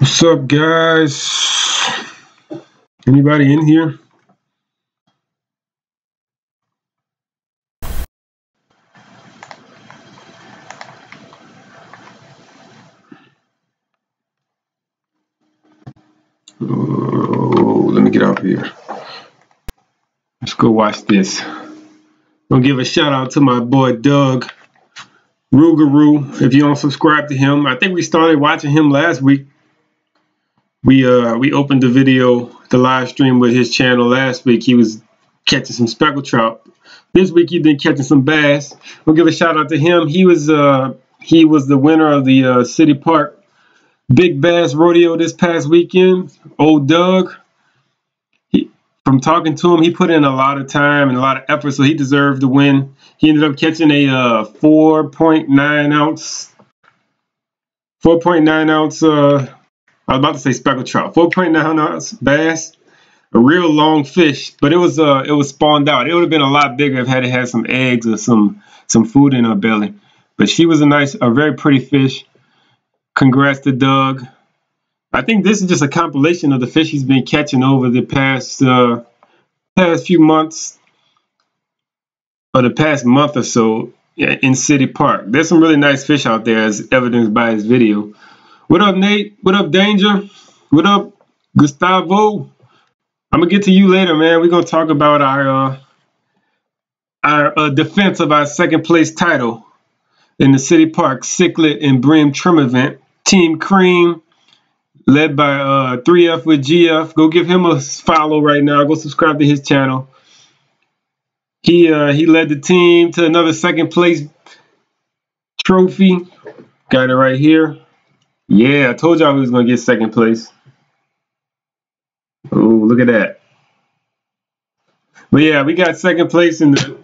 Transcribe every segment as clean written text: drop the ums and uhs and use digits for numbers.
What's up, guys? Anybody in here? Oh, let me get out here. Let's go watch this. Gonna give a shout out to my boy Doug Rugaroo. If you don't subscribe to him, I think we started watching him last week. We opened the video, the live stream with his channel last week. He was catching some speckled trout. This week he's been catching some bass. We'll give a shout out to him. He was the winner of the City Park Big Bass Rodeo this past weekend. Old Doug. From talking to him, he put in a lot of time and a lot of effort, so he deserved the win. He ended up catching a 4.9 ounce. I was about to say speckled trout. 4.9 ounce bass, a real long fish, but it was spawned out. It would have been a lot bigger if it had some eggs or some food in her belly. But she was a very pretty fish. Congrats to Doug. I think this is just a compilation of the fish he's been catching over the past few months, or the past month or so in City Park. There's some really nice fish out there, as evidenced by his video. What up, Nate? What up, Danger? What up, Gustavo? I'm gonna get to you later, man. We're gonna talk about our defense of our second place title in the City Park Cichlid and Brim Trim event. Team Cream, led by 3F with GF. Go give him a follow right now. Go subscribe to his channel. He led the team to another second place trophy. Got it right here. Yeah, I told y'all we was gonna get second place. Oh, look at that. But yeah, we got second place in the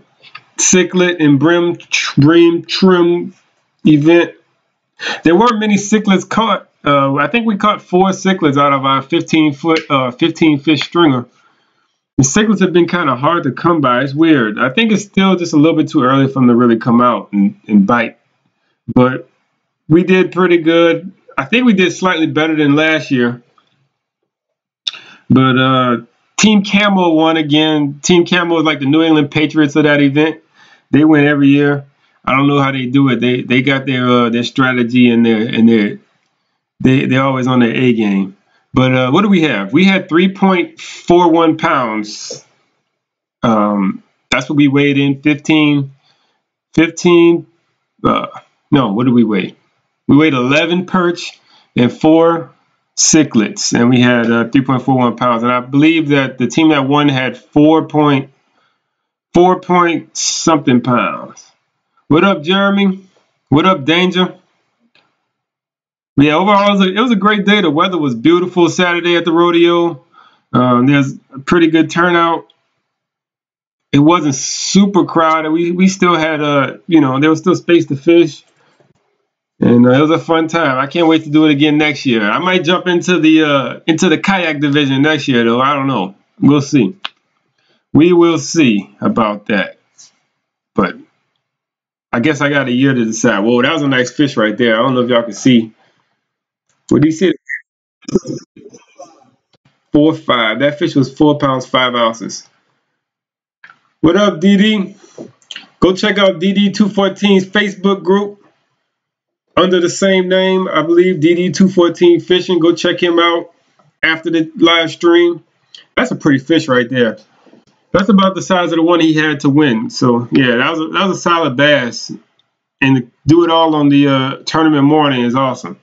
Cichlid and Brim Trim event. There weren't many cichlids caught. I think we caught 4 cichlids out of our 15 fish stringer. The cichlids have been kind of hard to come by. It's weird. I think it's still just a little bit too early for them to really come out and bite. But we did pretty good. I think we did slightly better than last year. But Team Camo won again. Team Camo is like the New England Patriots of that event. They win every year. I don't know how they do it. They got their strategy and they're always on their A game. But what do we have? We had 3.41 pounds. That's what we weighed in. 15. No, what did we weigh? We weighed 11 perch and 4 cichlids, and we had 3.41 pounds. And I believe that the team that won had 4 point something pounds. What up, Jeremy? What up, Danger? Yeah, overall, it was a great day. The weather was beautiful Saturday at the rodeo. There's a pretty good turnout. It wasn't super crowded. We still had, there was still space to fish. And it was a fun time. I can't wait to do it again next year. I might jump into the kayak division next year, though. I don't know. We'll see. We will see about that. But I guess I got a year to decide. Whoa, that was a nice fish right there. I don't know if y'all can see. What did he say? 4.5. That fish was 4 pounds 5 ounces. What up, DD? Go check out DD214's Facebook group under the same name, I believe, DD214 Fishing. Go check him out after the live stream. That's a pretty fish right there. That's about the size of the one he had to win. So yeah, that was a solid bass, and to do it all on the tournament morning is awesome.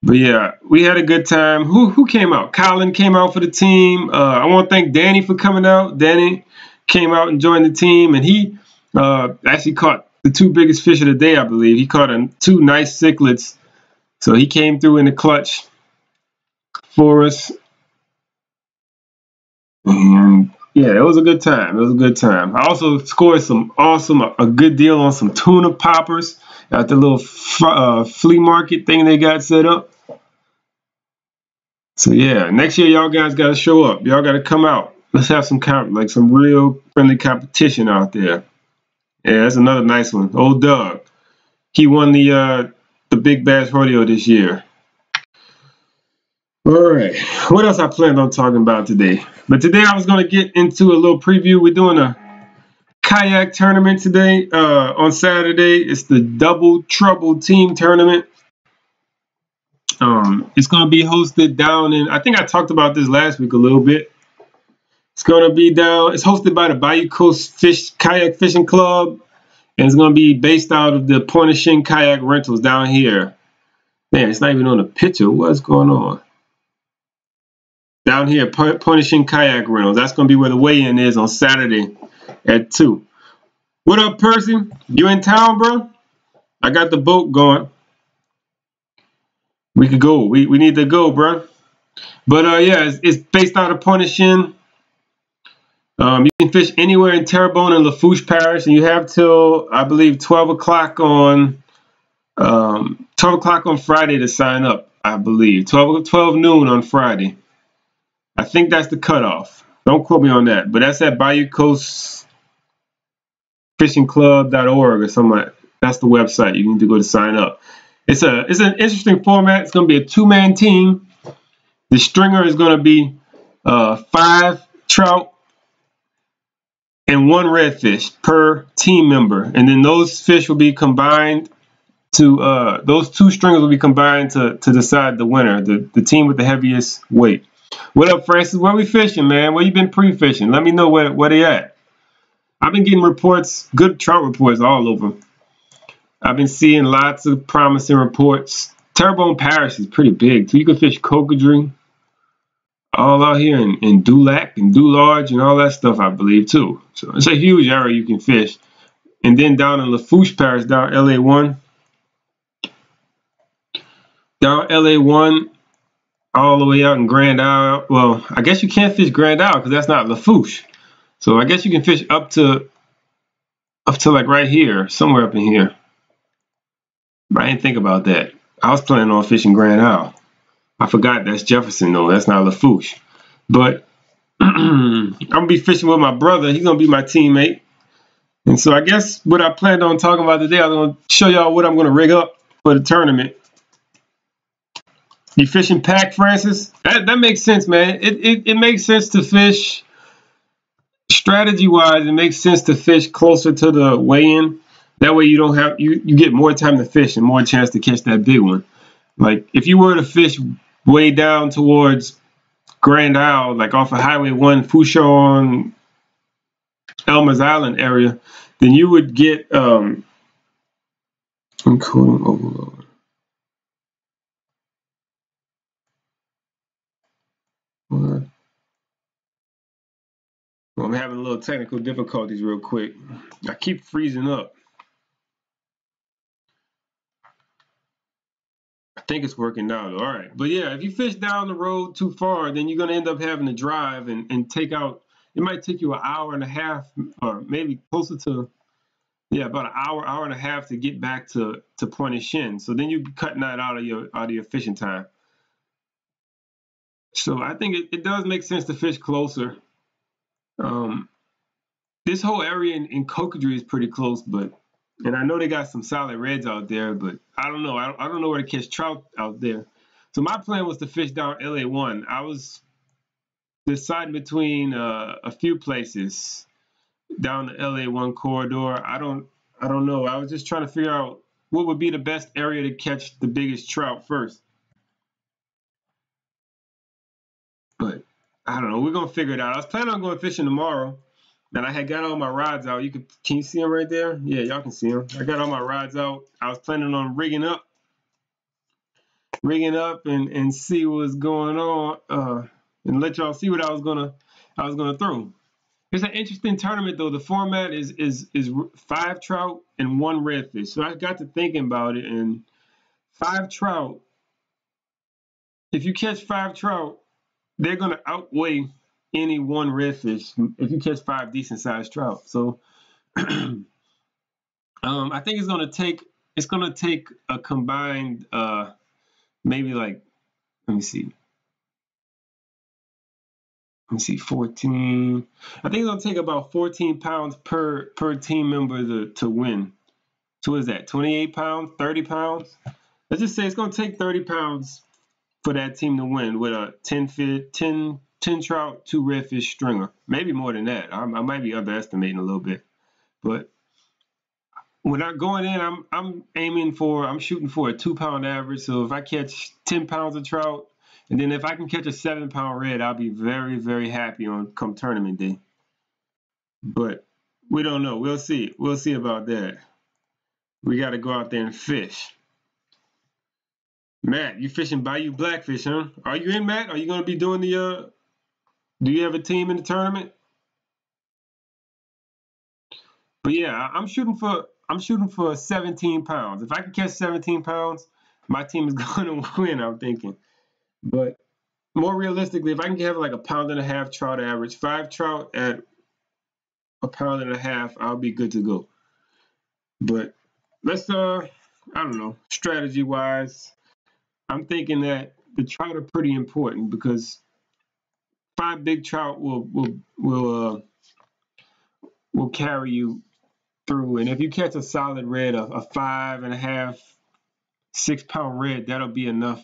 But yeah, we had a good time. Who came out? Colin came out for the team. I want to thank Danny for coming out. Danny came out and joined the team, and he actually caught the 2 biggest fish of the day, I believe. He caught 2 nice cichlids. So he came through in the clutch for us. And yeah, it was a good time. It was a good time. I also scored a good deal on some tuna poppers at the little flea market thing they got set up. So yeah, next year y'all guys got to show up. Y'all got to come out. Let's have some real friendly competition out there. Yeah, that's another nice one. Old Doug. He won the Big Bass Rodeo this year. All right, what else I planned on talking about today? But today I was going to get into a little preview. We're doing a kayak tournament today. On Saturday, it's the Double Trouble Team Tournament. It's going to be hosted down in, I think I talked about this last week a little bit. It's going to be down, it's hosted by the Bayou Coast Kayak Fishing Club, and it's going to be based out of the Pointe-a-Chin Kayak Rentals down here. Man, it's not even on the picture. What's going on? Down here, Pointe-a-Chin Kayak Rentals. That's going to be where the weigh-in is on Saturday at 2. What up, Percy? You in town, bro? I got the boat going. We could go. We need to go, bro. But yeah, it's based out of Pointe-a-Chin. You can fish anywhere in Terrebonne and Lafourche Parish, and you have till, I believe, 12 o'clock on 12 o'clock on Friday to sign up. I believe 12 noon on Friday. I think that's the cutoff. Don't quote me on that, but that's at Bayou Coast FishingClub.org or something like that. That's the website. You need to go to sign up. It's an interesting format. It's going to be a 2-man team. The stringer is going to be 5 trout and 1 redfish per team member, and then those fish will be combined to those 2 stringers will be combined to decide the winner, the team with the heaviest weight. What up, Francis? Where we fishing, man? Where you been pre-fishing? Let me know where they at. I've been getting reports, good trout reports all over. I've been seeing lots of promising reports. Terrebonne Parish is pretty big, so you can fish cocodrie all out here in Dulac and Dularge and all that stuff, I believe, too. So it's a huge area you can fish. And then down in Lafourche Parish, down LA1. Down LA1, all the way out in Grand Isle. Well, I guess you can't fish Grand Isle because that's not Lafourche. So I guess you can fish up to like right here, somewhere up in here. But I didn't think about that. I was planning on fishing Grand Isle. I forgot that's Jefferson, though. That's not Lafourche. But I'm going to be fishing with my brother. He's going to be my teammate. And so I guess what I planned on talking about today, I'm going to show y'all what I'm going to rig up for the tournament. You fishing pack, Francis? That makes sense, man. It makes sense to fish strategy-wise. It makes sense to fish closer to the weigh-in. That way you don't have you get more time to fish and more chance to catch that big one. Like if you were to fish way down towards Grand Isle, like off of Highway 1, Fouchon, Elmer's Island area, then you would get encoding overload. What? Well, I'm having a little technical difficulties real quick. I keep freezing up. I think it's working now, though. All right. But yeah, if you fish down the road too far, then you're going to end up having to drive and take out. It might take you an hour and a half or maybe closer to, yeah, about an hour and a half to get back to Pointe-a-Chin. So then you're cutting that out of your fishing time. So I think it does make sense to fish closer. This whole area in Cocodrie is pretty close, and I know they got some solid reds out there, but I don't know. I don't know where to catch trout out there. So my plan was to fish down LA1. I was deciding between a few places down the LA1 corridor. I don't know. I was just trying to figure out what would be the best area to catch the biggest trout first. But I don't know. We're gonna figure it out. I was planning on going fishing tomorrow. And I had got all my rods out. Can you see them right there? Yeah, y'all can see them. I got all my rods out. I was planning on rigging up and see what's going on, and let y'all see what I was gonna throw. It's an interesting tournament though. The format is 5 trout and 1 redfish. So I got to thinking about it, and 5 trout. If you catch 5 trout, they're gonna outweigh any 1 redfish if you catch 5 decent sized trout. So I think it's gonna take a combined maybe like let me see 14. I think it's gonna take about 14 pounds per team member to win. So what is that? 28 pounds, 30 pounds? Let's just say it's gonna take 30 pounds for that team to win with a 10 trout, 2 redfish stringer. Maybe more than that. I might be underestimating a little bit. But when I'm going in, I'm shooting for a 2-pound average. So if I catch 10 pounds of trout, and then if I can catch a 7-pound red, I'll be very, very happy on come tournament day. But we don't know. We'll see. We'll see about that. We got to go out there and fish. Matt, you fishing Bayou Blackfish, huh? Are you in, Matt? Are you going to be doing the, do you have a team in the tournament? But yeah, I'm shooting for 17 pounds. If I can catch 17 pounds, my team is going to win, I'm thinking. But more realistically, if I can have like a 1.5 pound trout average, 5 trout at a 1.5 pounds, I'll be good to go. But let's, I don't know, strategy-wise, I'm thinking that the trout are pretty important because 5 big trout will carry you through. And if you catch a solid red, a 5.5, 6-pound red, that'll be enough.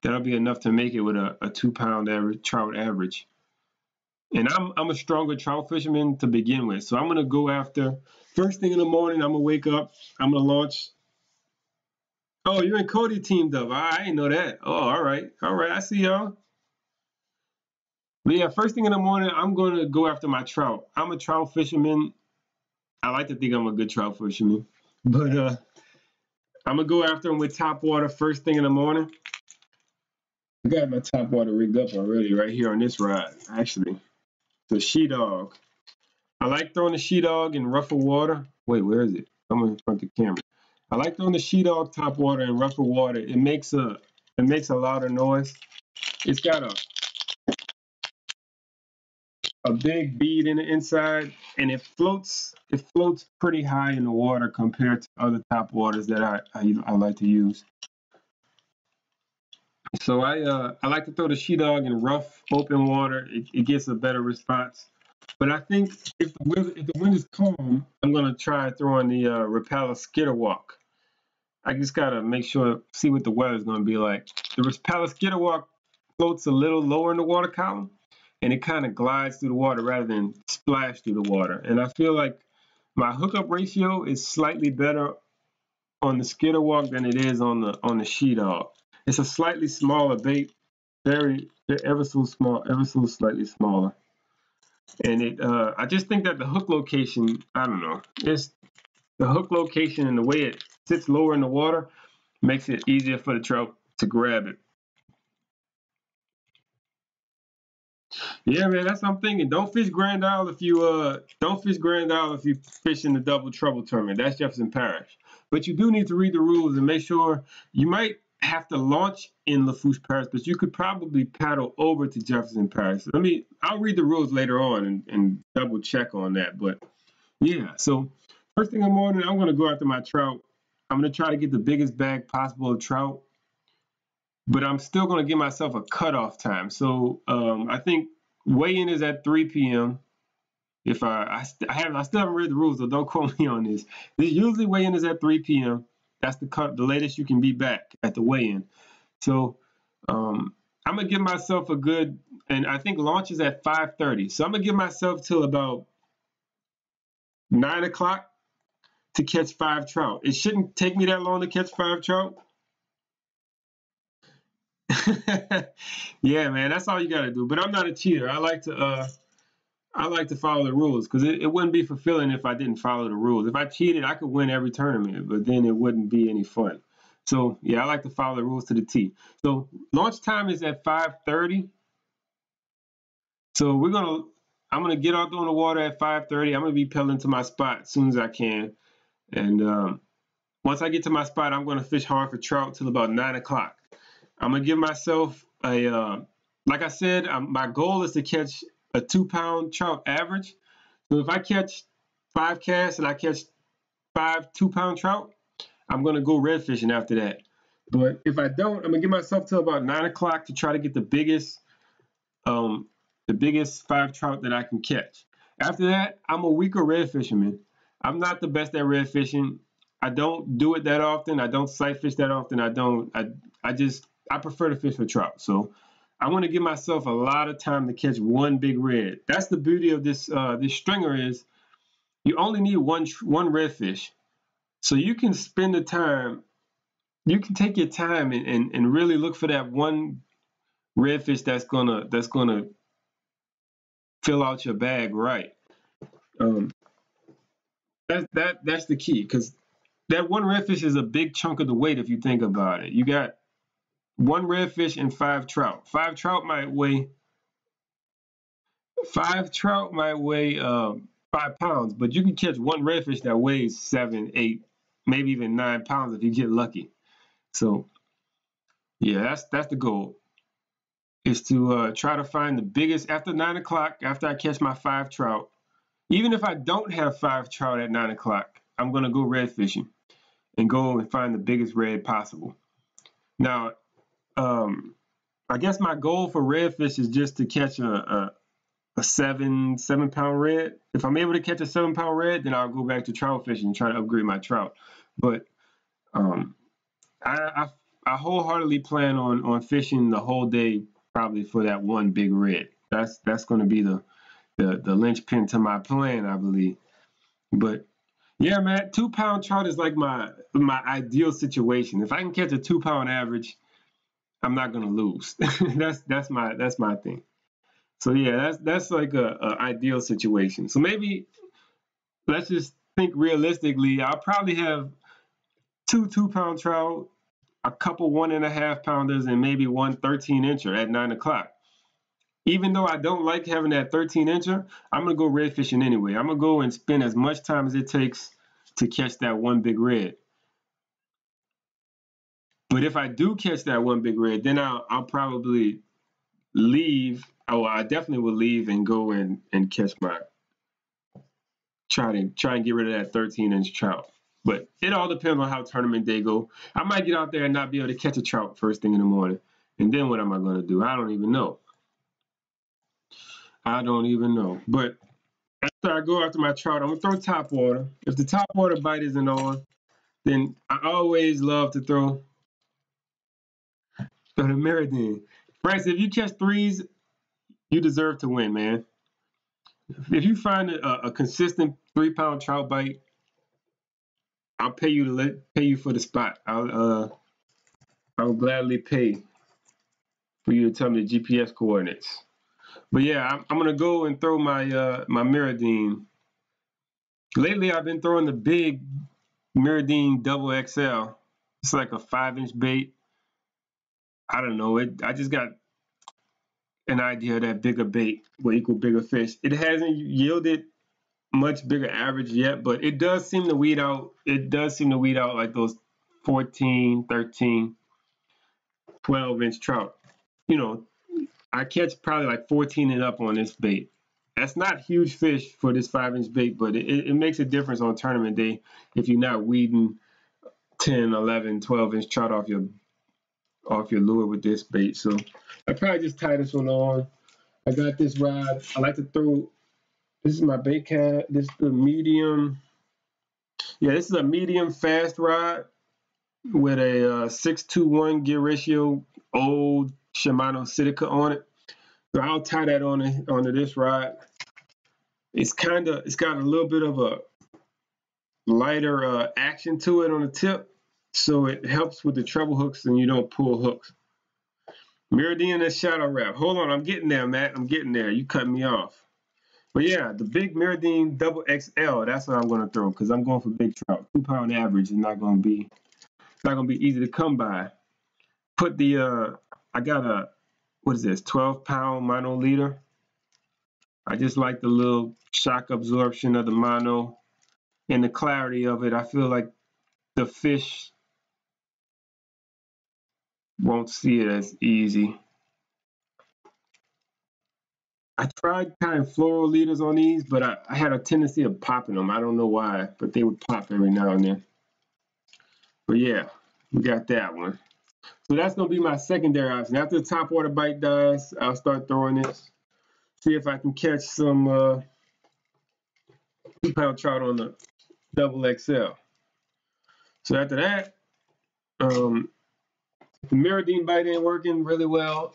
That'll be enough to make it with a 2-pound average trout average. And I'm a stronger trout fisherman to begin with, so I'm gonna go after first thing in the morning. I'm gonna wake up. I'm gonna launch. Oh, you and Cody teamed up. I didn't know that. Oh, all right. I see y'all. But yeah, first thing in the morning, I'm gonna go after my trout. I'm a trout fisherman. I like to think I'm a good trout fisherman, but I'm gonna go after them with top water first thing in the morning. I got my top water rigged up already right here on this rod, actually. The She-Dog. I like throwing the She-Dog in rougher water. Wait, where is it? I'm in front of the camera. I like throwing the She-Dog top water in rougher water. It makes a louder noise. It's got a big bead in the inside, and it floats pretty high in the water compared to other top waters that I like to use. So I like to throw the She-Dog in rough open water. It gets a better response. But I think if the wind is calm, I'm gonna try throwing the Rapala Skitterwalk. I just gotta see what the weather's gonna be like. The Rapala Skitterwalk floats a little lower in the water column, and it kind of glides through the water rather than splash through the water. And I feel like my hookup ratio is slightly better on the Skitterwalk than it is on the She-Dog. It's a slightly smaller bait, ever so slightly smaller. And I just think that the hook location, I don't know, it's the hook location and the way it sits lower in the water makes it easier for the trout to grab it. Yeah, man, that's what I'm thinking. Don't fish Grand Isle if you fish in the Double Trouble tournament. That's Jefferson Parish. But you do need to read the rules and make sure. You might have to launch in Lafourche Parish, but you could probably paddle over to Jefferson Parish. I'll read the rules later on and double check on that. But yeah, so first thing in the morning, I'm gonna go after my trout. I'm gonna try to get the biggest bag possible of trout, but I'm still gonna give myself a cutoff time. So I think weigh-in is at 3 p.m. If I still haven't read the rules, so don't quote me on this. Usually weigh-in is at 3 p.m. That's the latest you can be back at the weigh-in. So I'm gonna give myself a good, and I think launch is at 5:30. So I'm gonna give myself till about 9 o'clock to catch 5 trout. It shouldn't take me that long to catch 5 trout. Yeah, man, that's all you gotta do. But I'm not a cheater. I like to follow the rules because it wouldn't be fulfilling if I didn't follow the rules. If I cheated, I could win every tournament, but then it wouldn't be any fun. So yeah, I like to follow the rules to the T. So launch time is at 5:30. So I'm gonna get out on the water at 5:30. I'm gonna be pedaling to my spot as soon as I can, and once I get to my spot, I'm gonna fish hard for trout till about 9 o'clock. I'm gonna give myself like I said, my goal is to catch a 2-pound trout average. So if I catch 5 casts and I catch 5 2-pound trout, I'm gonna go red fishing after that. But if I don't, I'm gonna give myself till about 9 o'clock to try to get the biggest 5 trout that I can catch. After that, I'm a weaker red fisherman. I'm not the best at red fishing. I don't do it that often. I don't sight fish that often. I I prefer to fish for trout. So I want to give myself a lot of time to catch one big red. That's the beauty of this this stringer is you only need one redfish. So you can spend the time, you can take your time and really look for that one redfish that's gonna fill out your bag right. Um, that's the key, because that one redfish is a big chunk of the weight if you think about it. You got one redfish and 5 trout. Five trout might weigh 5 pounds, but you can catch one redfish that weighs 7, 8, maybe even 9 pounds if you get lucky. So yeah, that's the goal. Is to try to find the biggest after 9 o'clock. After I catch my 5 trout, even if I don't have 5 trout at 9 o'clock, I'm gonna go red fishing and go and find the biggest red possible. Now, I guess my goal for redfish is just to catch a 7 pound red. If I'm able to catch a 7 pound red, then I'll go back to trout fishing and try to upgrade my trout. But um, I wholeheartedly plan on fishing the whole day, probably for that one big red. That's going to be the linchpin to my plan, I believe. But yeah, man, 2 pound trout is like my ideal situation. If I can catch a 2 pound average, I'm not gonna lose. That's my thing. So yeah, that's like a ideal situation. So maybe let's just think realistically. I'll probably have two 2 pound trout, a couple 1.5 pounders, and maybe one 13 incher at 9 o'clock. Even though I don't like having that 13 incher, I'm gonna go red fishing anyway. I'm gonna go and spend as much time as it takes to catch that one big red. But if I do catch that one big red, then I'll probably leave. Oh, I definitely will leave and go and catch my try and get rid of that 13 inch trout. But it all depends on how tournament day go. I might get out there and not be able to catch a trout first thing in the morning. And then what am I going to do? I don't even know. I don't even know. But after I go after my trout, I'm going to throw top water. If the top water bite isn't on, then I always love to throw the Meridine. Bryce, if you catch threes, you deserve to win, man. If you find a consistent 3 pound trout bite, I'll pay you to pay you for the spot. I'll gladly pay for you to tell me the GPS coordinates. But yeah, I'm gonna go and throw my my Meridine. Lately, I've been throwing the big Meridine double XL. It's like a 5 inch bait. I don't know it. I just got an idea that bigger bait will equal bigger fish. It hasn't yielded much bigger average yet, but it does seem to weed out. It does seem to weed out like those 14, 13, 12 inch trout. You know, I catch probably like 14 and up on this bait. That's not huge fish for this 5 inch bait, but it makes a difference on tournament day if you're not weeding 10, 11, 12 inch trout off your lure with this bait. So I probably just tie this one on. I got this rod. I like to throw. This is my bait cat. This is the medium. Yeah, this is a medium fast rod with a 6:1 gear ratio, old Shimano Sitica on it. So I'll tie that onto this rod. It's got a little bit of a lighter action to it on the tip, so it helps with the treble hooks and you don't pull hooks. Meridine and shadow wrap. Hold on, I'm getting there, Matt. I'm getting there. You cut me off. But yeah, the big Meridine double XL. That's what I'm going to throw because I'm going for big trout. 2 pound average is not going to be easy to come by. Put the I got a what is this 12 pound mono leader. I just like the little shock absorption of the mono and the clarity of it. I feel like the fish won't see it as easy. I tried tying floral leaders on these, but I had a tendency of popping them. I don't know why, but they would pop every now and then. But yeah, we got that one. So that's going to be my secondary option. After the top water bite dies, I'll start throwing this. See if I can catch some 2 pound trout on the double XL. So after that, If the Mirrodine bite ain't working really well,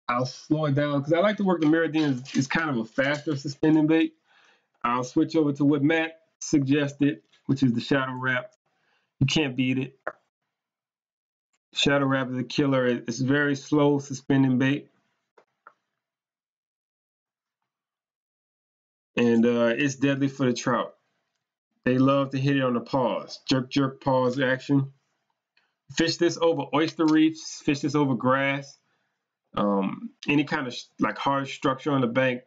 I'll slow it down because I like to work the Mirrodine is kind of a faster suspending bait. I'll switch over to what Matt suggested, which is the Shadow Wrap. You can't beat it. Shadow Wrap is a killer. It's very slow suspending bait. And it's deadly for the trout. They love to hit it on the paws. Jerk, jerk, paws action. Fish this over oyster reefs. Fish this over grass. Any kind of like hard structure on the bank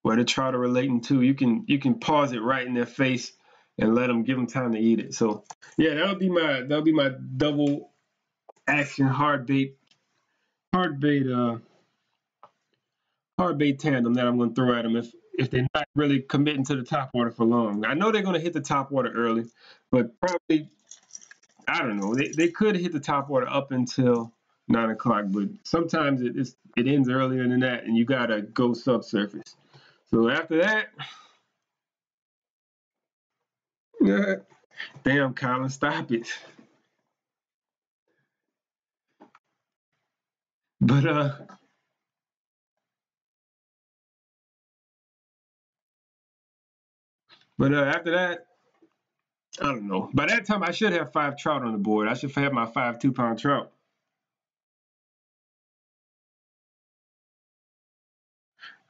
where the trout are relating to. You can pause it right in their face and give them time to eat it. So yeah, that would be my double action hard bait tandem that I'm going to throw at them if they're not really committing to the top water for long. I know they're going to hit the top water early, but probably, I don't know, they could hit the top water up until 9 o'clock, but sometimes it ends earlier than that, and you got to go subsurface. So after that, damn, Colin, stop it. But after that, I don't know. By that time, I should have 5 trout on the board. I should have my 5 2-pound trout.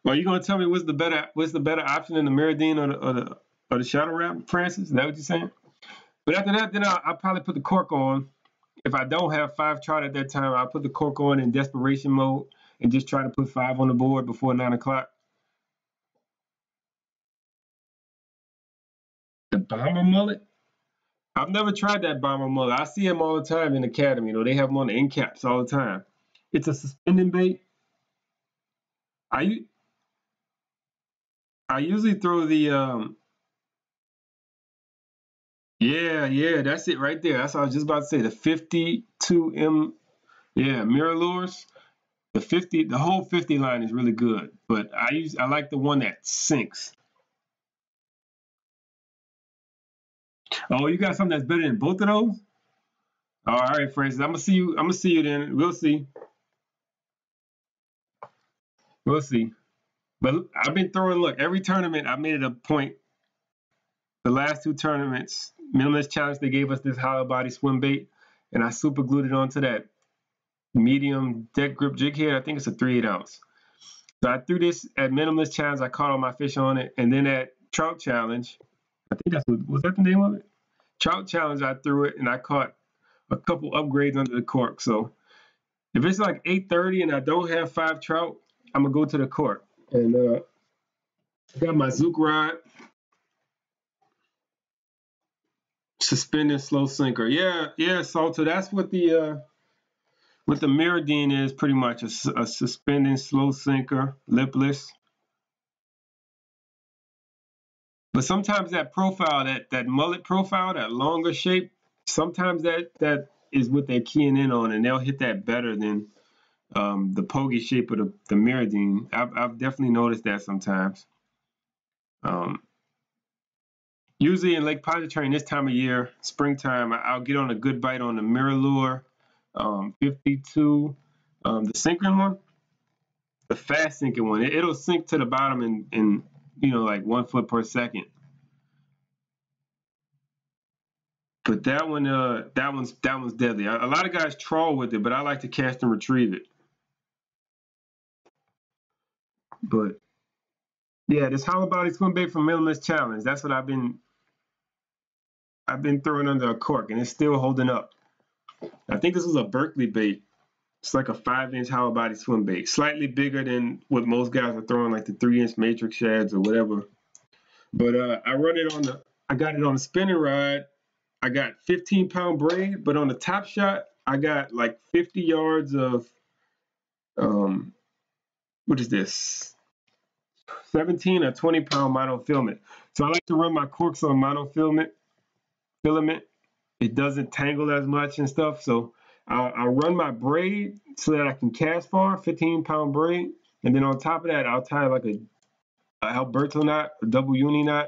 Well, you gonna tell me what's the better option in the Mirrodine or the Shadow Wrap, Francis? Is that what you're saying? But after that, then I'll probably put the cork on. If I don't have 5 trout at that time, I'll put the cork on in desperation mode and just try to put 5 on the board before 9 o'clock. The bomber mullet? I've never tried that bomber mullet. I see them all the time in the academy. They have them on the end caps all the time. It's a suspending bait. I usually throw the yeah, that's it right there. That's what I was just about to say. The 52M, mirror lures. The whole 50 line is really good, but I like the one that sinks. Oh, you got something that's better than both of those? All right, Francis. I'm gonna see you. I'm gonna see you then. We'll see. We'll see. But I've been throwing. Look, every tournament I made it a point. The last 2 tournaments, Minimalist Challenge, they gave us this hollow body swim bait, and I super glued it onto that medium dead grip jig head. I think it's a 3/8 ounce. So I threw this at Minimalist Challenge. I caught all my fish on it, and then at Trout Challenge, I think was that the name of it? Trout Challenge, I threw it, and I caught a couple upgrades under the cork. So if it's like 8:30 and I don't have 5 trout, I'm gonna go to the cork. And I got my Zook rod, suspended slow sinker. Yeah. So that's what the Mirrodine is, pretty much a suspending slow sinker, lipless. But sometimes that profile, that mullet profile, that longer shape, sometimes that is what they're keying in on, and they'll hit that better than the pokey shape of the Mirrodine. I've definitely noticed that sometimes. Usually in Lake Pontchartrain this time of year, springtime, I'll get on a good bite on the Mirror Lure 52, the sinking one, the fast sinking one. It'll sink to the bottom in like 1 foot per second. But that one's deadly. A lot of guys trawl with it, but I like to cast and retrieve it. But yeah, this hollow body swim bait from Minimalist Challenge. That's what I've been throwing under a cork, and it's still holding up. I think this was a Berkeley bait. It's like a 5-inch hollow body swim bait, slightly bigger than what most guys are throwing, like the 3-inch matrix shads or whatever. But I got it on a spinning rod. I got 15-pound braid, but on the top shot, I got like 50 yards of what is this? 17 or 20-pound monofilament. So I like to run my corks on monofilament. It doesn't tangle as much and stuff. So I'll run my braid so that I can cast far, 15-pound braid. And then on top of that, I'll tie like a Alberto knot, a double uni knot,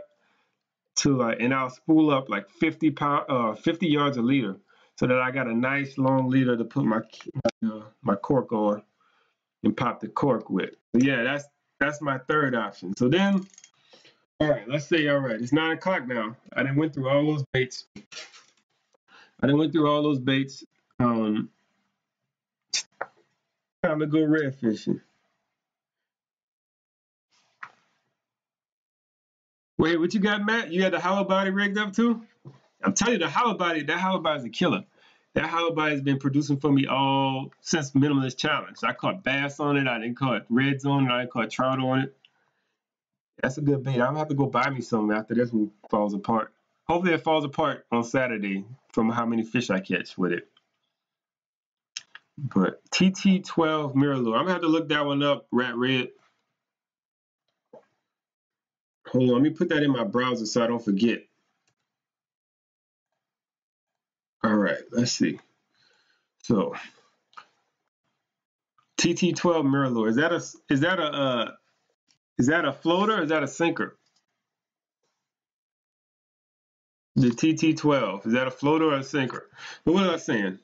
and I'll spool up like 50 yards a leader. so that I got a nice long leader to put my cork on and pop the cork with. So yeah, that's my third option. So then, all right, let's say, all right, it's 9 o'clock now. I done went through all those baits. Time to go red fishing. Wait, what you got, Matt? You got the hollow body rigged up too? I'm telling you, that hollow body is a killer. That hollow body has been producing for me all since Minimalist Challenge. I caught bass on it. I didn't caught reds on it. I didn't caught trout on it. That's a good bait. I'm gonna have to go buy me some after this one falls apart. Hopefully it falls apart on Saturday from how many fish I catch with it. But TT12 mirror lure. I'm gonna have to look that one up, Rat Red. Hold on, let me put that in my browser so I don't forget. All right, let's see. So TT12 mirror lure. Is that a floater or is that a sinker? The TT12. Is that a floater or a sinker? But what was I saying?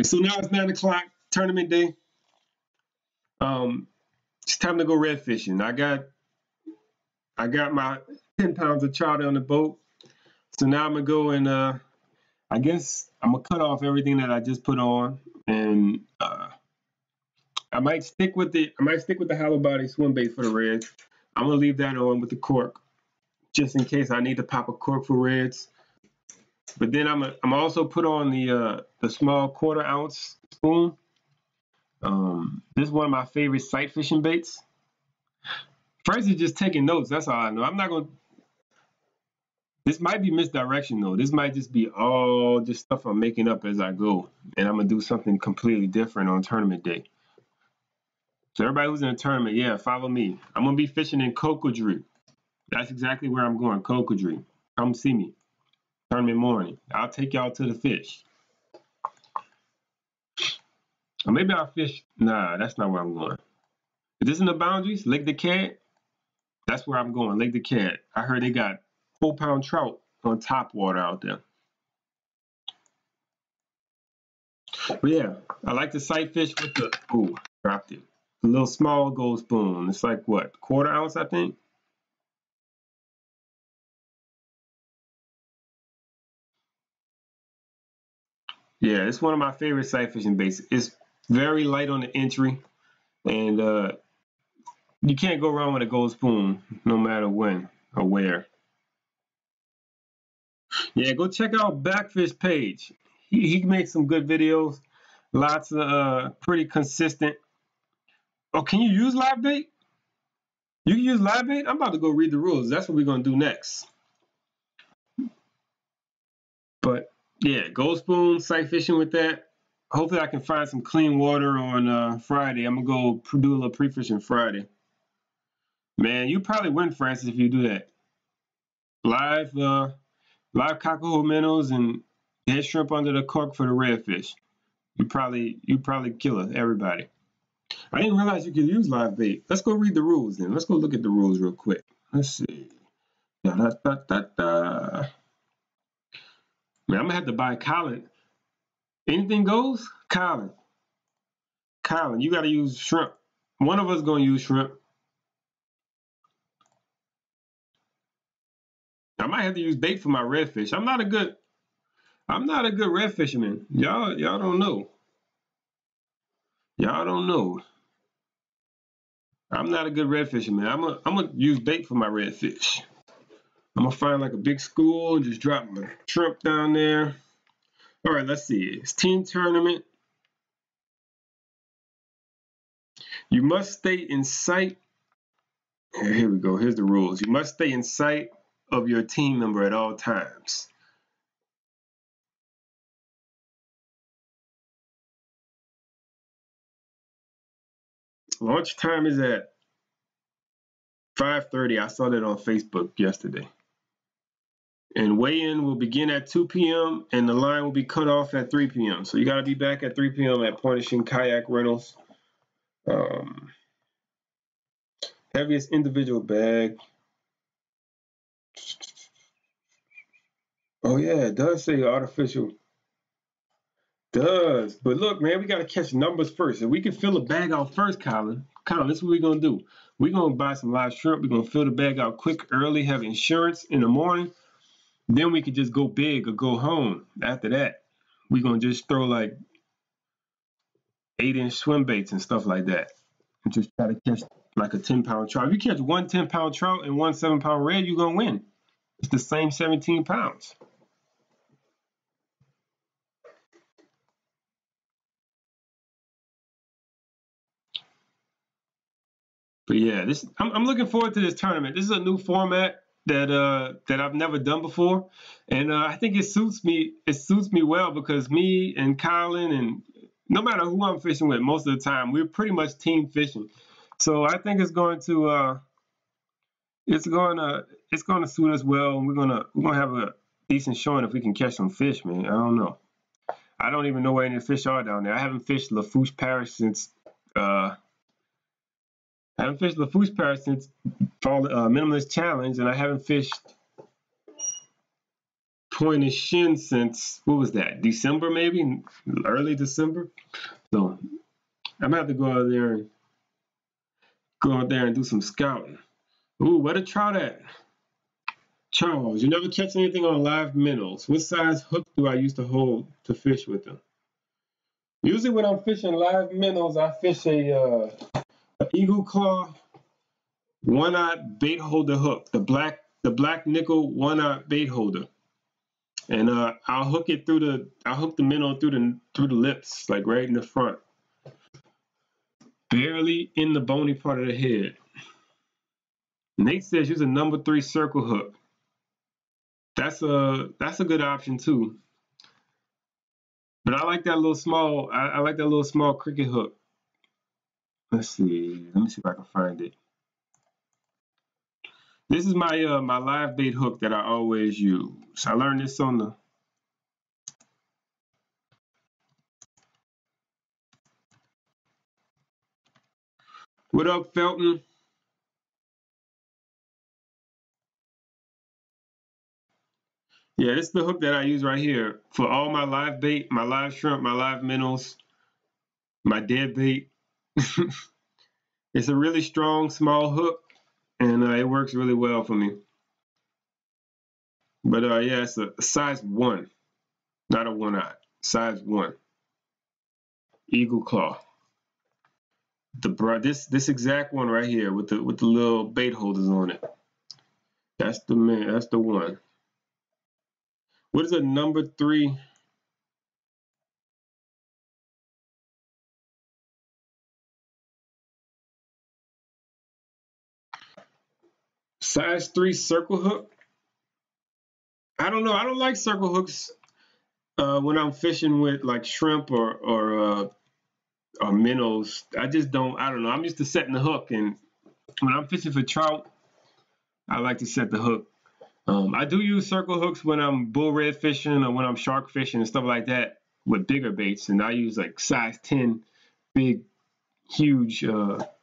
So now it's 9 o'clock, tournament day. It's time to go red fishing. I got my 10 pounds of trout on the boat. So now I'm gonna go and I guess I'm gonna cut off everything that I just put on, and I might stick with the hollow body swim bait for the reds. I'm gonna leave that on with the cork, just in case I need to pop a cork for reds. But then I'm also put on the small 1/4 ounce spoon. This is one of my favorite sight fishing baits. First is just taking notes. That's all I know. I'm not gonna. This might be misdirection though. This might just be all just stuff I'm making up as I go, and I'm gonna do something completely different on tournament day. So everybody who's in a tournament, yeah, follow me. I'm gonna be fishing in Cocodrie. That's exactly where I'm going, Cocodrie. Come see me. Tournament morning. I'll take y'all to the fish. Or maybe I'll fish. Nah, that's not where I'm going. Is this in the boundaries? Lake the Cat? That's where I'm going, Lake the Cat. I heard they got 4-pound trout on top water out there. But yeah, I like to sight fish with the, ooh, dropped it. A little small gold spoon. It's like what, 1/4 ounce, I think? Yeah, it's one of my favorite sight fishing baits. It's very light on the entry, and you can't go wrong with a gold spoon, no matter when or where. Yeah, go check out Backfish page. He makes some good videos. Lots of pretty consistent. Oh, can you use live bait? You can use live bait? I'm about to go read the rules. That's what we're gonna do next. But yeah, gold spoon, sight fishing with that. Hopefully I can find some clean water on Friday. I'm gonna go do a little pre-fishing Friday. Man, you probably win, Francis, if you do that. Live cockerel minnows and dead shrimp under the cork for the redfish. You probably kill everybody. I didn't realize you could use live bait. Let's go read the rules then. Let's go look at the rules real quick. Let's see. Da, da, da, da, da. Man, I'm gonna have to buy Colin. Anything goes? Colin, you gotta use shrimp. One of us gonna use shrimp. I might have to use bait for my redfish. I'm not a good red fisherman. Y'all don't know. Y'all don't know. I'm not a good red fisherman. I'm gonna use bait for my redfish. I'm gonna find like a big school and just drop my shrimp down there. All right, let's see. It's team tournament. You must stay in sight. Here we go. Here's the rules. You must stay in sight of your team member at all times. Launch time is at 5:30. I saw that on Facebook yesterday. And weigh-in will begin at 2 p.m. and the line will be cut off at 3 p.m. So you got to be back at 3 p.m. at Pointishing Kayak Rentals. Heaviest individual bag. Oh yeah, it does say artificial. Does. But look, man, we got to catch numbers first. If we can fill the bag out first, Colin, this is what we're going to do. We're going to buy some live shrimp. We're going to fill the bag out quick, early, have insurance in the morning. Then we can just go big or go home. After that, we're going to just throw like 8-inch swim baits and stuff like that. And just try to catch like a 10-pound trout. If you catch one 10-pound trout and one 7-pound red, you're going to win. It's the same 17 pounds. But yeah, I'm looking forward to this tournament. This is a new format that I've never done before, and I think it suits me. It suits me well because me and Colin, and no matter who I'm fishing with, most of the time we're pretty much team fishing. So I think it's going to suit us well, and we're gonna have a decent showing if we can catch some fish, man. I don't know. I don't even know where any fish are down there. I haven't fished Lafourche Parish since. I haven't fished Lafourche Parish since Fall Minimalist Challenge, and I haven't fished Point of Shin since, what was that, December maybe? Early December? So I'm gonna have to go out there and do some scouting. Ooh, where the trout at? Charles, you never catch anything on live minnows. What size hook do I used to hold to fish with them? Usually when I'm fishing live minnows, I fish a Eagle Claw 1/0 bait holder hook, the black nickel 1/0 bait holder, and I'll hook the minnow through the lips, like right in the front, barely in the bony part of the head. Nate says use a number 3 circle hook. That's a good option too. But I like that little small. I like that little small cricket hook. Let's see. Let me see if I can find it. This is my my live bait hook that I always use. I learned this on the. What up, Felton? Yeah, this is the hook that I use right here for all my live bait, my live shrimp, my live minnows, my dead bait. It's a really strong, small hook, and it works really well for me. But yeah, it's a size 1, not a 1/0, size 1. Eagle Claw. This exact one right here with the little bait holders on it. That's the man. That's the one. What is a number 3? Size 3 circle hook? I don't know. I don't like circle hooks when I'm fishing with like shrimp or minnows. I just don't. I don't know. I'm used to setting the hook, and when I'm fishing for trout, I like to set the hook. I do use circle hooks when I'm bull red fishing or when I'm shark fishing and stuff like that with bigger baits, and I use like size 10 big, huge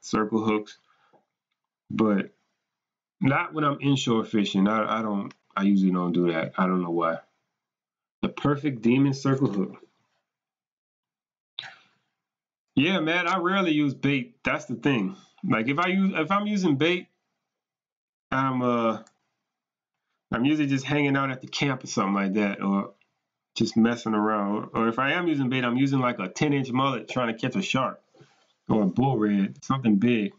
circle hooks, but not when I'm inshore fishing. I usually don't do that. I don't know why. The perfect demon circle hook. Yeah, man, I rarely use bait. That's the thing. Like if I'm using bait, I'm usually just hanging out at the camp or something like that, or just messing around. Or if I am using bait, I'm using like a 10-inch mullet trying to catch a shark or a bull red, something big.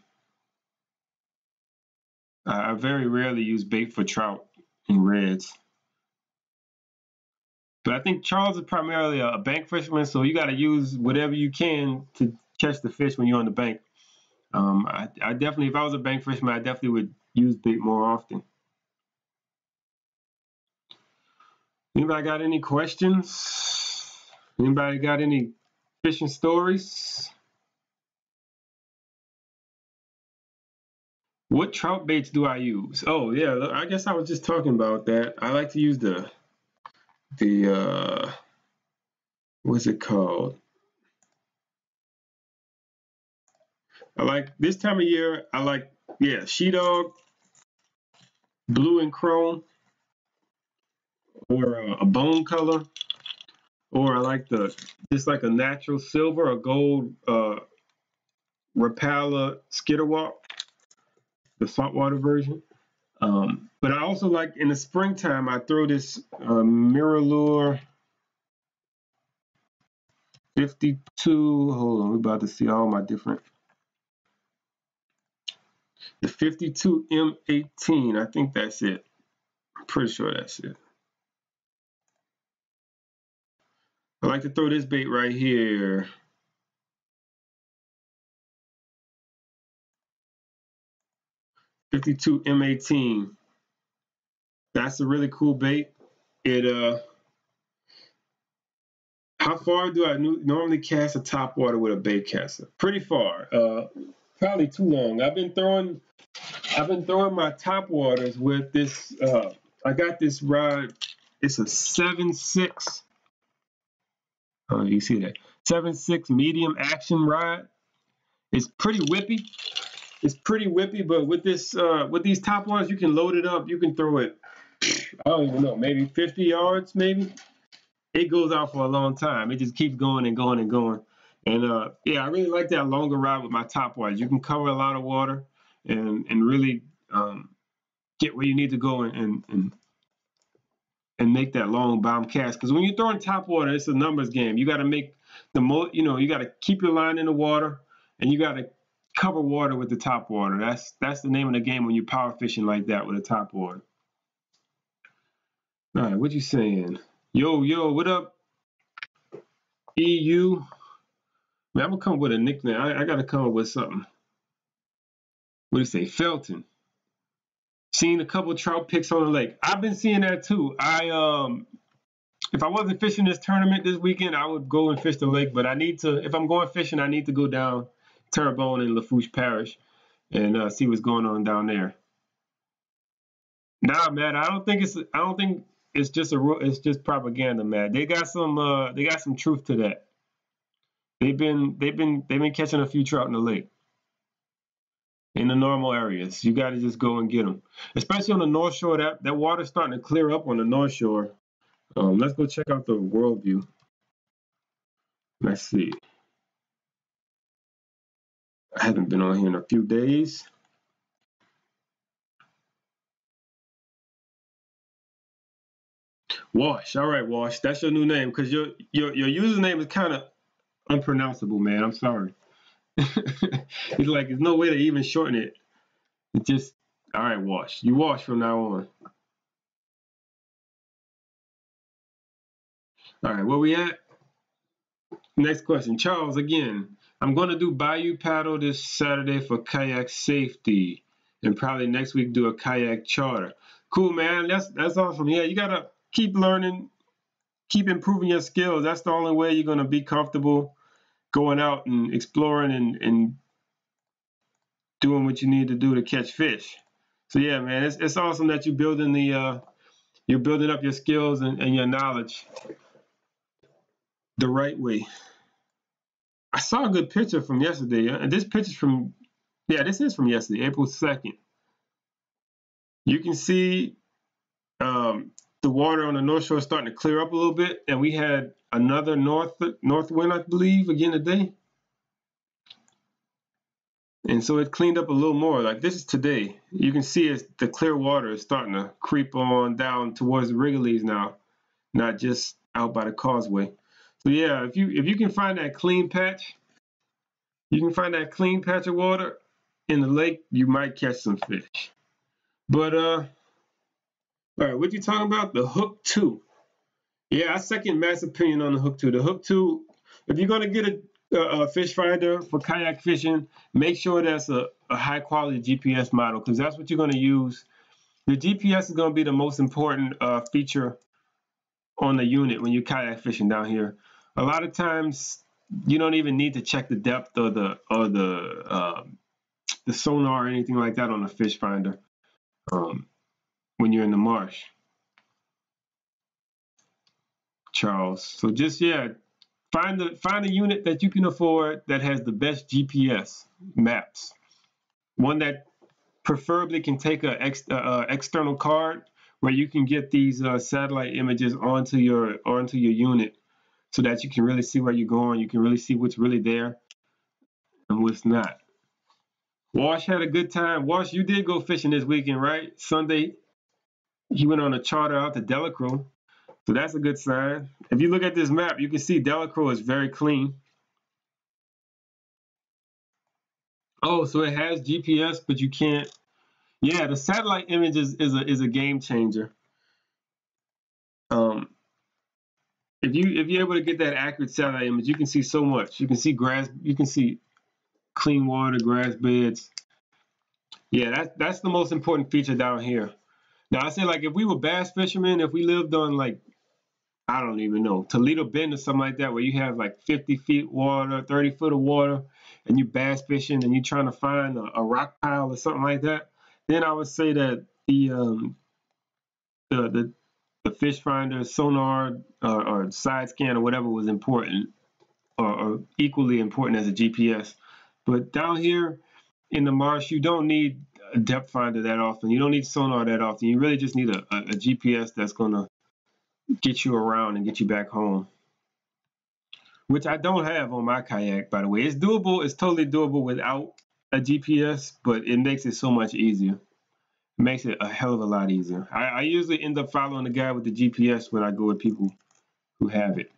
I very rarely use bait for trout and reds. But I think Charles is primarily a bank fisherman, so you got to use whatever you can to catch the fish when you're on the bank. I definitely, if I was a bank fisherman, I definitely would use bait more often. Anybody got any questions? Anybody got any fishing stories? What trout baits do I use? Oh yeah, I guess I was just talking about that. I like to use the what's it called? I like this time of year. I like She Dog, blue and chrome, or a bone color, or I like just like a natural silver or gold Rapala Skitterwalk, the saltwater version. But I also like in the springtime, I throw this Mirror 52. Hold on, we're about to see all my different. The 52 M18, I think that's it. I'm pretty sure that's it. I like to throw this bait right here. .52 M18. That's a really cool bait. How far do I normally cast a top water with a bait caster? Pretty far. Probably too long. I've been throwing my top waters with this. I got this rod. It's a 7.6. Oh, you see that 7.6 medium action rod. It's pretty whippy. But with this, with these top waters, you can load it up. You can throw it. I don't even know, maybe 50 yards, maybe. It goes out for a long time. It just keeps going and going and going. And yeah, I really like that longer rod with my top waters. You can cover a lot of water and really get where you need to go and make that long bomb cast. Because when you're throwing top water, it's a numbers game. You got to make the most. You got to keep your line in the water, and you got to cover water with the top water. That's the name of the game when you're power fishing like that with a top water. All right, what you saying? Yo, what up? EU. Man, I'm gonna come up with a nickname. I gotta come up with something. What do you say? Felton. Seen a couple trout picks on the lake. I've been seeing that too. If I wasn't fishing this tournament this weekend, I would go and fish the lake. But I need to. If I'm going fishing, I need to go down Terrebonne in Lafourche Parish and see what's going on down there. Nah, man, I don't think it's just propaganda, man. They got some truth to that. They've been catching a few trout in the lake. In the normal areas, you got to just go and get them. Especially on the North Shore, that water's starting to clear up on the North Shore. Let's go check out the world view. Let's see. I haven't been on here in a few days. Wash. All right, Wash. That's your new name because your username is kind of unpronounceable, man. I'm sorry. It's like there's no way to even shorten it. It's just all right, Wash. You Wash from now on. All right, where we at? Next question, Charles. Again, I'm going to do Bayou paddle this Saturday for kayak safety, and probably next week do a kayak charter. Cool, man. That's awesome. Yeah, you gotta keep learning, keep improving your skills. That's the only way you're gonna be comfortable going out and exploring and doing what you need to do to catch fish. So yeah, man, it's awesome that you're building up your skills and your knowledge the right way. I saw a good picture from yesterday, and this is from yesterday, April 2nd. You can see the water on the North Shore starting to clear up a little bit, and we had another north wind, I believe, again today. And so it cleaned up a little more. Like this is today. You can see the clear water is starting to creep on down towards the Wrigley's now, not just out by the causeway. So yeah, if you can find that clean patch, of water in the lake, you might catch some fish. But all right, what you talking about? The Hook 2. Yeah, I second Matt's opinion on the Hook 2. The Hook 2, if you're gonna get a fish finder for kayak fishing, make sure that's a high quality GPS model because that's what you're gonna use. The GPS is gonna be the most important feature on the unit when you're kayak fishing down here. A lot of times you don't even need to check the depth or the sonar or anything like that on a fish finder when you're in the marsh, Charles. So just find a unit that you can afford that has the best GPS maps. One that preferably can take an external card where you can get these satellite images onto your unit. so that you can really see where you're going. You can really see what's really there and what's not. Wash had a good time. Wash, you did go fishing this weekend, right? Sunday, he went on a charter out to Delacroix. So that's a good sign. If you look at this map, you can see Delacroix is very clean. Oh, so it has GPS, but you can't. Yeah, the satellite image is a game changer. If you're able to get that accurate satellite image, you can see so much. You can see grass. You can see clean water, grass beds. Yeah, that's the most important feature down here. Now I say, like, if we were bass fishermen, if we lived on, like, I don't even know, Toledo Bend or something like that, where you have like 50 feet water, 30 foot of water, and you bass fishing and you're trying to find a rock pile or something like that, then I would say that the fish finder, sonar, or side scan or whatever was important, or equally important as a GPS. But down here in the marsh, you don't need a depth finder that often. You don't need sonar that often. You really just need a GPS that's going to get you around and get you back home, which I don't have on my kayak, by the way. It's doable. It's totally doable without a GPS, but it makes it so much easier. It makes it a hell of a lot easier. I usually end up following the guy with the GPS when I go with people who have it.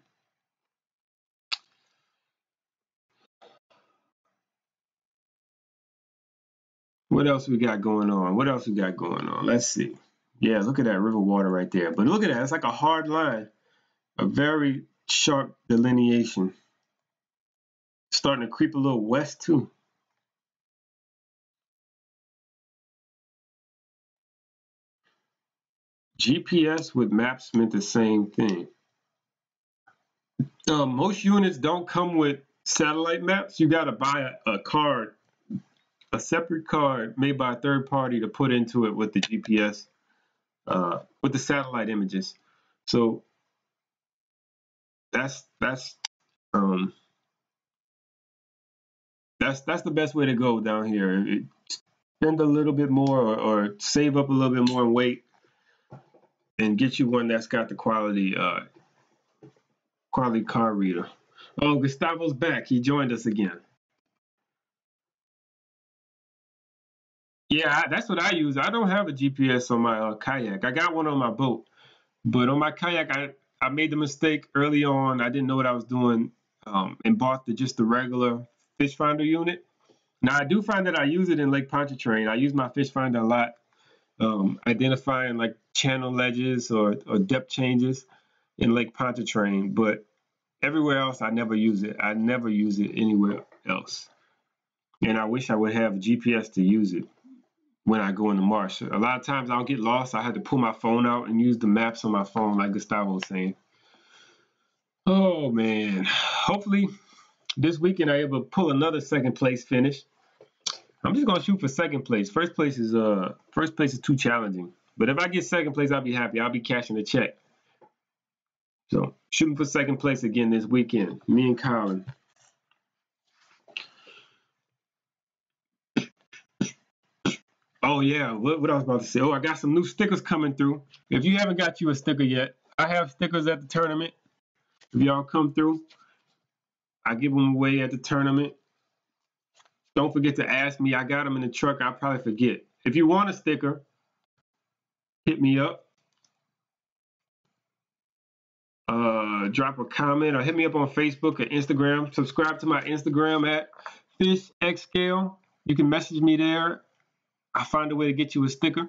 What else we got going on? What else we got going on? Let's see. Yeah, look at that river water right there. But look at that. It's like a hard line. A very sharp delineation. Starting to creep a little west, too. GPS with maps meant the same thing. Most units don't come with satellite maps. You got to buy a card, a separate card made by a third party to put into it with the GPS, with the satellite images. So that's the best way to go down here. Spend a little bit more, or save up a little bit more and wait, and get you one that's got the quality card reader. Oh, Gustavo's back. He joined us again. Yeah, that's what I use. I don't have a GPS on my kayak. I got one on my boat, but on my kayak, I made the mistake early on. I didn't know what I was doing, and bought just the regular fish finder unit. Now I do find that I use it in Lake Pontchartrain. I use my fish finder a lot, identifying like channel ledges or depth changes in Lake Pontchartrain. But everywhere else, I never use it. I never use it anywhere else, and I wish I would have a GPS to use it when I go in the marsh. A lot of times I'll get lost. I had to pull my phone out and use the maps on my phone, like Gustavo was saying. Oh man. Hopefully this weekend I'm able to pull another second place finish. I'm just gonna shoot for second place. First place is too challenging. But if I get second place, I'll be happy. I'll be cashing the check. So shooting for second place again this weekend. Me and Colin. Oh yeah, what I was about to say. Oh, I got some new stickers coming through. If you haven't got you a sticker yet, I have stickers at the tournament. If y'all come through, I give them away at the tournament. Don't forget to ask me. I got them in the truck. I'll probably forget. If you want a sticker, hit me up. Drop a comment or hit me up on Facebook or Instagram. Subscribe to my Instagram at FishxScale. You can message me there. I'll find a way to get you a sticker.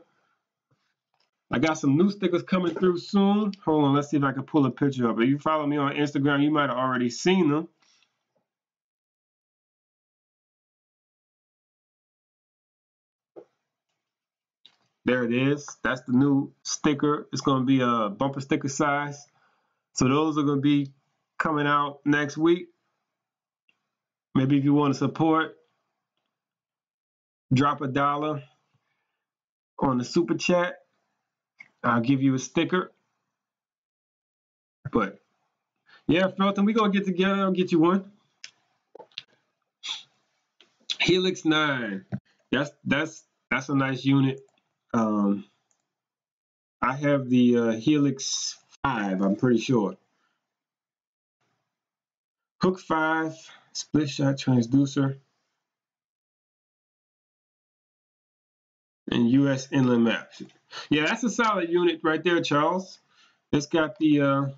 I got some new stickers coming through soon. Hold on, let's see if I can pull a picture up. If you follow me on Instagram, you might have already seen them. There it is. That's the new sticker. It's going to be a bumper sticker size. So those are going to be coming out next week. Maybe if you want to support, drop $1 on the super chat. I'll give you a sticker. But yeah, Felton, we gonna get together. I'll get you one. Helix 9. That's a nice unit. I have the Helix 5. I'm pretty sure. Hook 5, split shot transducer, and US inland maps. Yeah, that's a solid unit right there, Charles. It's got the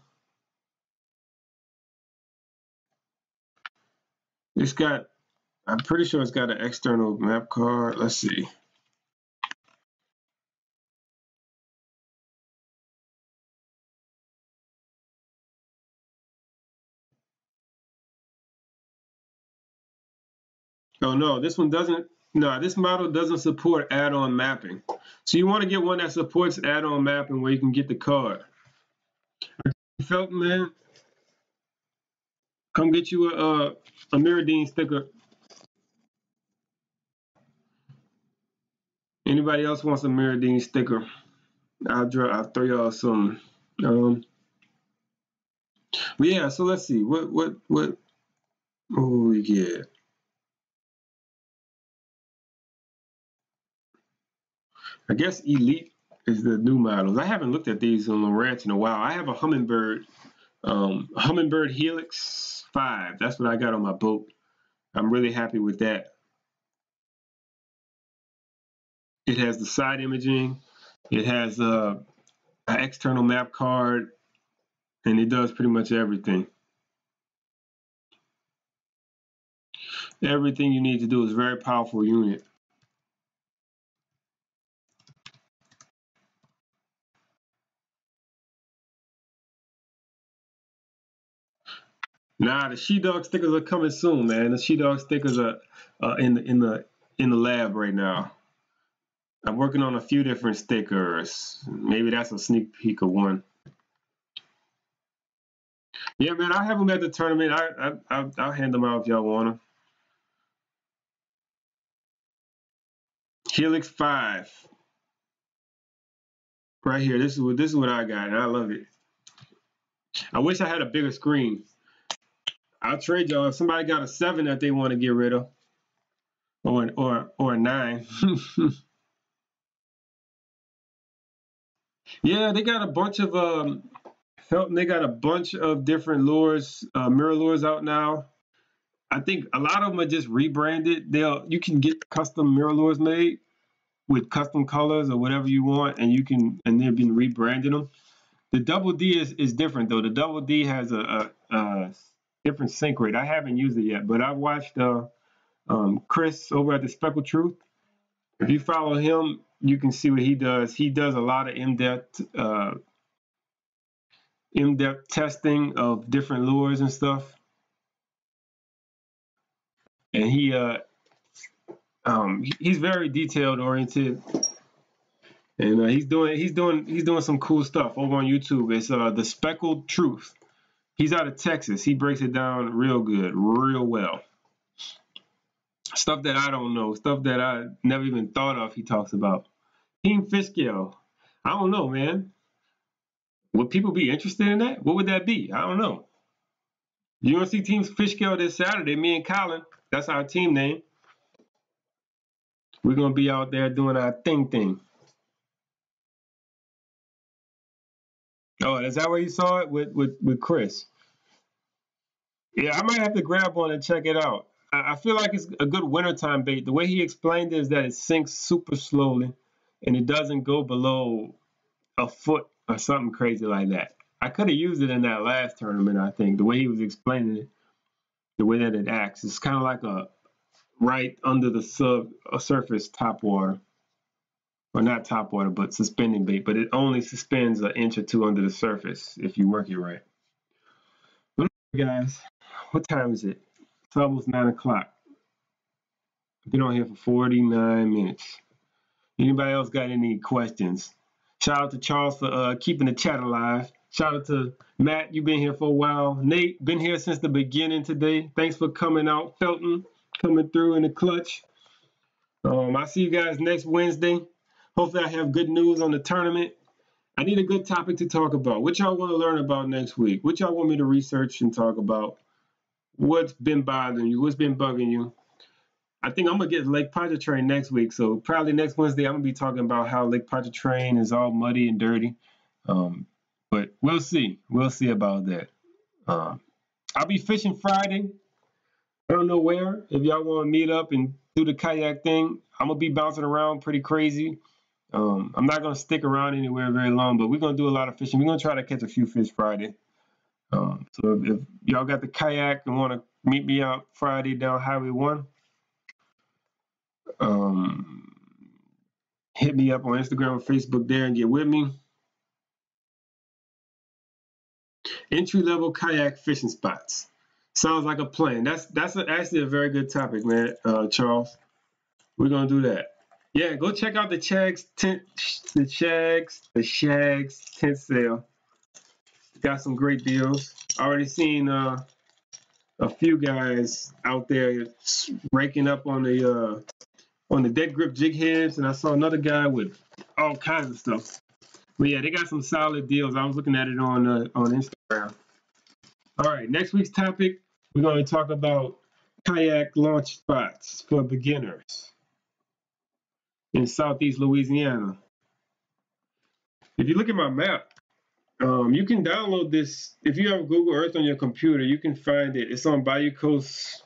I'm pretty sure it's got an external map card. Let's see. Oh no, this one doesn't. No, this model doesn't support add-on mapping. So you want to get one that supports add-on mapping where you can get the card. Felton, man, come get you a Mirrodine sticker. Anybody else wants a Mirrodine sticker? I'll throw y'all some. But yeah, so let's see. What we get? I guess Elite is the new models. I haven't looked at these on the ranch in a while. I have a Humminbird Helix 5. That's what I got on my boat. I'm really happy with that. It has the side imaging. It has an external map card, and it does pretty much everything. Everything you need to do is a very powerful unit. Nah, the She-Dog stickers are coming soon, man. The She-Dog stickers are in the lab right now. I'm working on a few different stickers. Maybe that's a sneak peek of one. Yeah, man, I have them at the tournament. I'll hand them out if y'all want them. Helix 5. Right here. This is what I got, and I love it. I wish I had a bigger screen. I'll trade y'all if somebody got a 7 that they want to get rid of, or a 9. Yeah, they got a bunch of Felton. They got a bunch of different lures, mirror lures out now. I think a lot of them are just rebranded. You can get custom mirror lures made with custom colors or whatever you want, and they've been rebranding them. The Double D is different though. The Double D has a different sync rate. I haven't used it yet, but I've watched Chris over at the Speckled Truth. If you follow him, you can see what he does. He does a lot of in-depth testing of different lures and stuff, and he's very detailed oriented, and he's doing some cool stuff over on YouTube. It's the Speckled Truth. He's out of Texas. He breaks it down real good, real well. Stuff that I don't know, stuff that I never even thought of. He talks about Team FishxScale. I don't know, man. Would people be interested in that? What would that be? I don't know. You want to see Team FishxScale this Saturday? Me and Colin. That's our team name. We're gonna be out there doing our thing. Oh, is that where you saw it with Chris? Yeah, I might have to grab one and check it out. I feel like it's a good wintertime bait. The way he explained it is that it sinks super slowly and it doesn't go below a foot or something crazy like that. I could have used it in that last tournament, I think. The way he was explaining it, the way that it acts, it's kind of like a right under the surface top water. Or not top water, but suspending bait. But it only suspends an inch or two under the surface if you work it right. But guys, what time is it? It's almost 9 o'clock. I've been on here for 49 minutes. Anybody else got any questions? Shout out to Charles for keeping the chat alive. Shout out to Matt, you've been here for a while. Nate, been here since the beginning today. Thanks for coming out. Felton, coming through in the clutch. I'll see you guys next Wednesday. Hopefully I have good news on the tournament. I need a good topic to talk about. What y'all want to learn about next week? What y'all want me to research and talk about? What's been bothering you? What's been bugging you? I think I'm going to get Lake Pontchartrain next week. So probably next Wednesday, I'm going to be talking about how Lake Pontchartrain is all muddy and dirty. But we'll see. We'll see about that. I'll be fishing Friday. I don't know where. If y'all want to meet up and do the kayak thing, I'm gonna be bouncing around pretty crazy. I'm not gonna stick around anywhere very long, but we're gonna do a lot of fishing. We're gonna try to catch a few fish Friday. So if y'all got the kayak and want to meet me out Friday down Highway 1, hit me up on Instagram or Facebook there and get with me. Entry-level kayak fishing spots. Sounds like a plan. That's actually a very good topic, man, Charles. We're gonna do that. Yeah, go check out the Shags tent sale. Got some great deals. Already seen a few guys out there raking up on the dead grip jig heads, and I saw another guy with all kinds of stuff. But yeah, they got some solid deals. I was looking at it on Instagram. All right, next week's topic, we're going to talk about kayak launch spots for beginners in Southeast Louisiana. If you look at my map, you can download this. If you have Google Earth on your computer, you can find it. It's on Bayou Coast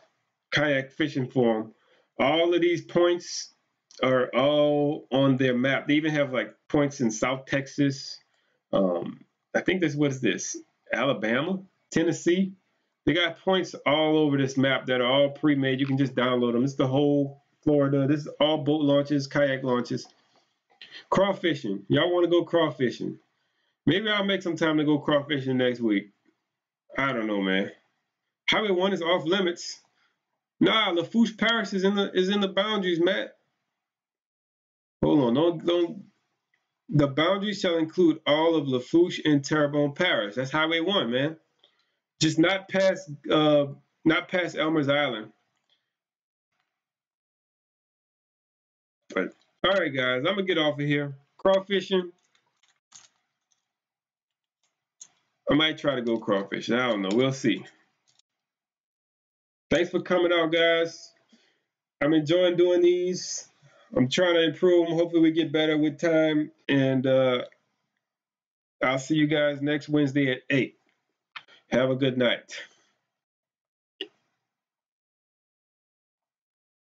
Kayak Fishing Forum. All of these points are all on their map. They even have like points in South Texas. I think what is this? Alabama, Tennessee. They got points all over this map that are all pre-made. You can just download them. It's the whole Florida. This is all boat launches, kayak launches. Crawfishing. Y'all want to go crawfishing? Maybe I'll make some time to go crawfishing next week. I don't know, man. Highway 1 is off limits. Nah, Lafourche Parish is in the boundaries, Matt. Hold on, don't. The boundaries shall include all of Lafourche and Terrebonne Parish. That's Highway 1, man. Just not past Elmer's Island. But all right, guys, I'm gonna get off of here. Crawfishing. I might try to go crawfishing. I don't know. We'll see. Thanks for coming out, guys. I'm enjoying doing these. I'm trying to improve them. Hopefully we get better with time. And I'll see you guys next Wednesday at 8. Have a good night.